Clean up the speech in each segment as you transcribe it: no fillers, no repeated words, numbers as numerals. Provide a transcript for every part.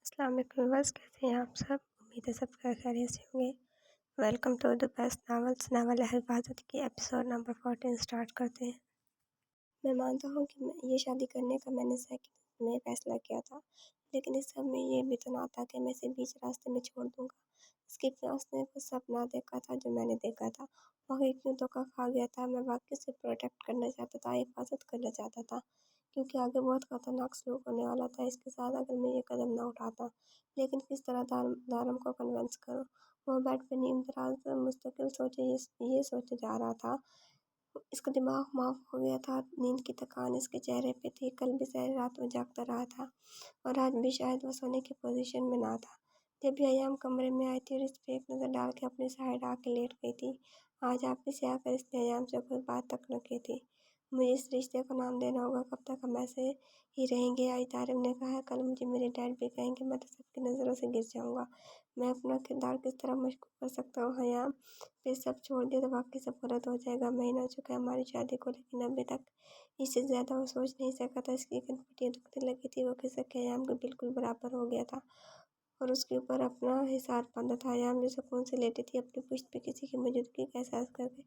السلام علیکم ویورز، کیسے ہیں آپ سب؟ امید ہے سب خیریت سے ہوں گے۔ Welcome to the best novels, novel حفاظت کی ایپیسوڈ نمبر 14 اسٹارٹ کرتے ہیں۔ میں مانتا ہوں کہ یہ شادی کرنے کا میں نے سیکنڈ میں فیصلہ کیا تھا، لیکن اس سب میں یہ بھی تو نہ تھا کہ میں اسے بیچ راستے میں چھوڑ دوں گا۔ اس کی پیاس نے وہ سپنا دیکھا تھا جو میں نے دیکھا تھا، واقعی کیوں دھوکا کھا گیا تھا۔ میں واقعی سے پروٹیکٹ کرنا چاہتا تھا، حفاظت کرنا چاہتا تھا، کیونکہ آگے بہت خطرناک سلوک ہونے والا تھا اس کے ساتھ اگر میں یہ قدم نہ اٹھاتا۔ لیکن کس طرح دارم کو کنونس کروں؟ وہ بیڈ پہ نیم دراز مستقل یہ سوچے جا رہا تھا۔ اس کا دماغ معاف ہو گیا تھا، نیند کی تھکان اس کے چہرے پہ تھی۔ کل بھی ساری رات وہ جاگتا رہا تھا اور آج بھی شاید وہ سونے کی پوزیشن میں نہ تھا۔ جب بھی ایام کمرے میں آئی تھی اور اس پہ ایک نظر ڈال کے اپنی سائڈ آ کے لیٹ گئی تھی۔ آج آپ سے آ کر اس نے ایام سے کوئی بات تک نہ کی تھی۔ مجھے اس رشتے کو نام دینا ہوگا، کب تک ہم ایسے ہی رہیں گے؟ آئی طارق نے کہا، کل مجھے میرے ڈیڈ بھی کہیں گے میں تو سب کی نظروں سے گر جاؤں گا۔ میں اپنا کردار کس طرح مشکوک کر سکتا ہوں؟ ایام پہ سب چھوڑ دیا تو واقعی سب غلط ہو جائے گا۔ مہینہ ہو چکا ہے ہماری شادی کو، لیکن ابھی تک اس سے زیادہ وہ سوچ نہیں سکا تھا۔ اس کی کنپٹیاں دکھنے لگی تھی، وہ کھسک کے ایام کے بالکل برابر ہو گیا تھا اور اس کے اوپر اپنا حصار باندھا تھا۔ ایام جو سکون سے لیٹی تھی، اپنی پشت پہ کسی کی موجودگی کا احساس کر کے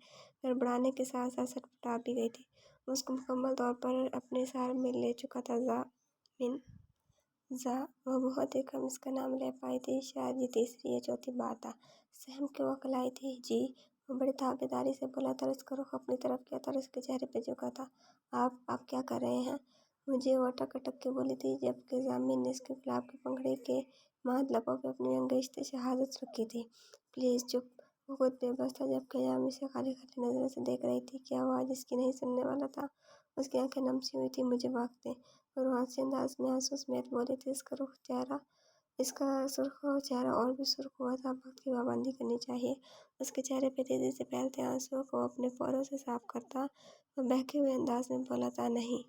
گڑبڑانے کے ساتھ ساتھ سٹپٹا بھی گئی تھی۔ اس کو مکمل طور پر اپنے حصار میں لے چکا تھا۔ وہ بہت ہی کم اس کا نام لے پائی تھی، شاید یہ تیسری یا چوتھی بار تھا۔ سہم کے وہ اکلائی تھی۔ جی، وہ بڑی تابعداری سے بولا۔ طرز کا رخ اپنی طرف کیا تھا اور اس کے چہرے پہ جھکا تھا۔ آپ کیا کر رہے ہیں؟ مجھے وہ اٹک اٹک کے بولی تھی، جبکہ ضامن نے اس کے گلاب کی پگڑی کے مہد لبوں پہ اپنی انگشت شہادت رکھی تھی۔ پلیز چپ۔ وہ خود بے بس تھا، جبکہ ایام اسے خالی خالی نظروں سے دیکھ رہی تھی۔ کیا وہ آج اس کی نہیں سننے والا تھا؟ اس کی آنکھیں نم سی ہوئی تھیں۔ مجھے واقع دیں، وہ روحانسی انداز میں آنسو سمیت بولی تھی۔ اس کا سرخ چہرہ اور بھی سرخ ہوا تھا۔ وقت کی پابندی کرنی چاہیے۔ اس کے چہرے پہ تیزی سے پھیلتے آنسوؤں کو اپنے پوروں سے صاف کرتا وہ بہکے ہوئے انداز میں بولا تھا، نہیں۔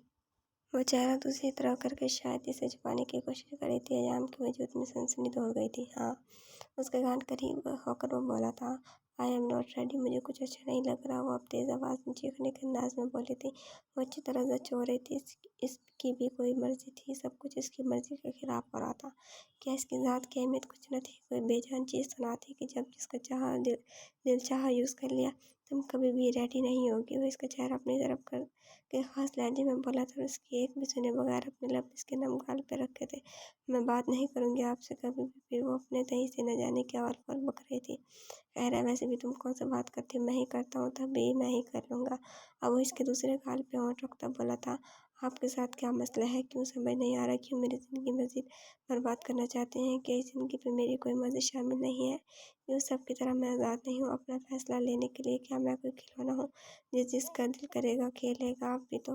وہ چہرہ دوسری طرف کر کے شاید اسے چھپانے کی کوشش کر رہی تھی۔ ایام کے وجود میں سنسنی دوڑ گئی تھی۔ ہاں، اس کے کان قریب ہو کر وہ بولا تھا، آئی ایم ناٹ ریڈی، مجھے کچھ اچھا نہیں لگ رہا۔ وہ اب تیز آواز میں چیخنے کے انداز میں بولی تھی۔ وہ اچھی طرح زچ ہو رہی تھی۔ اس کی بھی کوئی مرضی تھی، سب کچھ اس کی مرضی کے خلاف ہو رہا تھا۔ کیا اس کی ذات کی اہمیت کچھ نہ تھی؟ کوئی بے جان چیز تو نہ تھی کہ جب جس کا چاہا دل چاہا یوز کر لیا؟ تم کبھی بھی ریڈی نہیں ہوگی۔ وہ اس کا چہرہ اپنی طرف کر کے خاص لہجے میں بولا تھا اور اس کی ایک بھی سنے بغیر اپنے لب اس کے نم گال پہ رکھے تھے۔ میں بات نہیں کروں گی آپ سے کبھی بھی۔ پھر وہ اپنے تہی سے نہ جانے کیا اول بک رہی تھی۔ خیر ہے، ویسے بھی تم کون سے بات کرتی ہو؟ میں ہی کرتا ہوں، تب بھی میں ہی کر لوں گا۔ اب وہ اس کے دوسرے گال پہ ہونٹ رکھتا بولا تھا، آپ کے ساتھ کیا مسئلہ ہے؟ کیوں سمجھ نہیں آ رہا؟ کیوں میری زندگی مزید برباد کرنا چاہتے ہیں؟ کیا اس زندگی پہ میری کوئی مرضی شامل نہیں ہے؟ کیوں سب کی طرح میں آزاد نہیں ہوں اپنا فیصلہ لینے کے لیے؟ کیا میں کوئی کھلونا ہوں جس کا دل کرے گا کھیلے گا؟ آپ بھی تو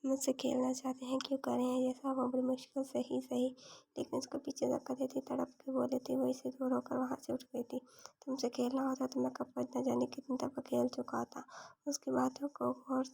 مجھ سے کھیلنا چاہتے ہیں، کیوں کر رہے ہیں ایسا؟ وہ بڑی مشکل سے ہی صحیح لیکن اس کو پیچھے دھکا دیتی تڑپ کے بولی تھی۔ وہ اسے دور ہو کر وہاں سے اٹھ گئی تھی۔ تم سے کھیلنا ہوتا تو میں کب نہ جانے کتنی دفعہ کھیل چکا ہوتا۔ اس کی باتوں کو غور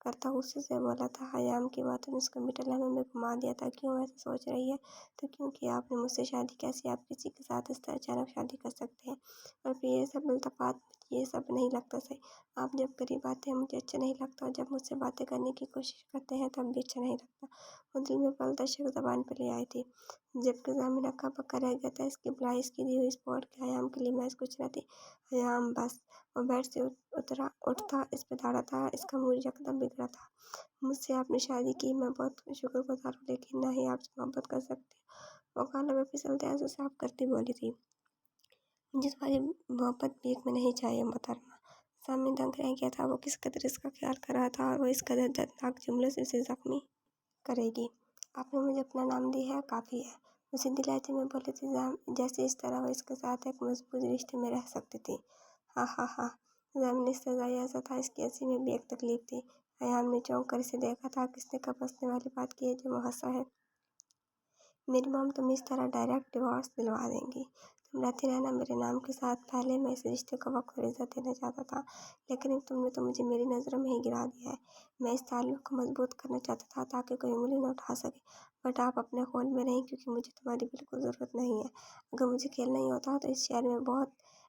کرتا غصے سے بولا تھا۔ ایام کی باتوں نے اس کو میٹھے لمحے میں گھما دیا تھا۔ کیوں ایسا سوچ رہی ہے؟ تو کیوں کیا آپ نے مجھ سے شادی؟ کیسے آپ کسی کے ساتھ اس طرح اچانک شادی کر سکتے ہیں؟ اور پھر یہ سب التفات، مجھے یہ سب نہیں لگتا صحیح۔ آپ جب قریب آتے ہیں مجھے اچھا نہیں لگتا اور جب مجھ سے باتیں کرنے کی کوشش کرتے ہیں تب بھی اچھا نہیں لگتا۔ وہ دل میں پلتا شک زبان پہ لے آئی تھی، جبکہ ضامن اکا پکا رہ گیا تھا۔ اس کی بلائی، اس کی دی ہوئی سپورٹ کے ایام کے لیے محض کچھ نہ تھی۔ ایام بس۔ وہ بیڈ سے اٹھتا اس پہ دھاڑا تھا۔ اس کا موڈ یکدم بگڑا تھا۔ مجھ سے آپ نے شادی کی، میں بہت شکر گزار ہوں، لیکن نہ ہی آپ سے محبت کر سکتی ہوں۔ وہ گالوں میں پھسلتے آنسو صاف کرتی بولی تھی، مجھے تمہاری محبت بھیک میں نہیں چاہیے محترمہ۔ ضامن دنگ رہ گیا تھا۔ وہ کس قدر اس کا خیال کر رہا تھا اور وہ اس قدر دردناک جملوں سے اسے زخمی کرے گی۔ آپ نے مجھے اپنا نام دی ہے، کافی ہے، وہ سیدھی لہجے میں بولی تھی، جیسے اس طرح وہ اس کے ساتھ ایک مضبوط رشتے میں رہ سکتی تھی۔ ہاں ہاں ہاں، ضامن استہزائی ہنسا تھا۔ اس کی ہنسی میں بھی ایک تکلیف تھی۔ ایام نے چونک کر اسے دیکھا تھا۔ کس نے کب ہنسنے والی بات کی ہے جو وہ ہنسا ہے؟ میری مام تمہیں اس طرح ڈائریکٹ ڈیورس دلوا دیں گی؟ تم رہتی رہنا میرے نام کے ساتھ۔ پہلے میں اس رشتے کو وقت اور عزت دینا چاہتا تھا، لیکن اب تم نے تو مجھے میری نظروں میں ہی گرا دیا ہے۔ میں اس تعلق کو مضبوط کرنا چاہتا تھا تاکہ کوئی انگلی نہ اٹھا سکے، بٹ آپ اپنے خول میں رہیں کیونکہ مجھے تمہاری بالکل ضرورت نہیں ہے۔ اگر مجھے کھیلنا ہی ہوتا تو اس شہر میں بہت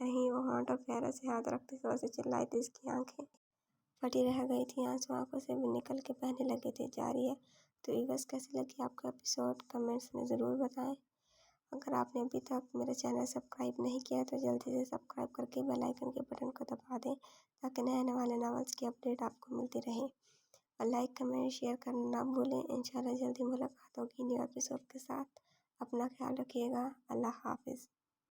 نہیں وہ ہونٹ اور پیروں سے ہاتھ رکھتے زور سے چلائی تھی، اس کی آنکھیں پھٹی رہ گئی تھیں، آنسو آنکھوں سے بھی نکل کے بہنے لگے تھے۔ جاری ہے تو ایگس کیسی لگی آپ کو ایپیسوڈ کمنٹس میں ضرور بتائیں۔ اگر آپ نے ابھی تک میرا چینل سبسکرائب نہیں کیا تو جلدی سے سبسکرائب کر کے بیل آئیکن کے بٹن کو دبا دیں تاکہ نئے آنے والے ناولس کی اپڈیٹ آپ کو ملتی رہے، اور لائک کمنٹ شیئر کرنا نہ بھولیں۔ انشاءاللہ جلدی ملاقات ہوگی نیو ایپیسوڈ کے ساتھ۔ اپنا خیال رکھیے گا۔ اللہ حافظ۔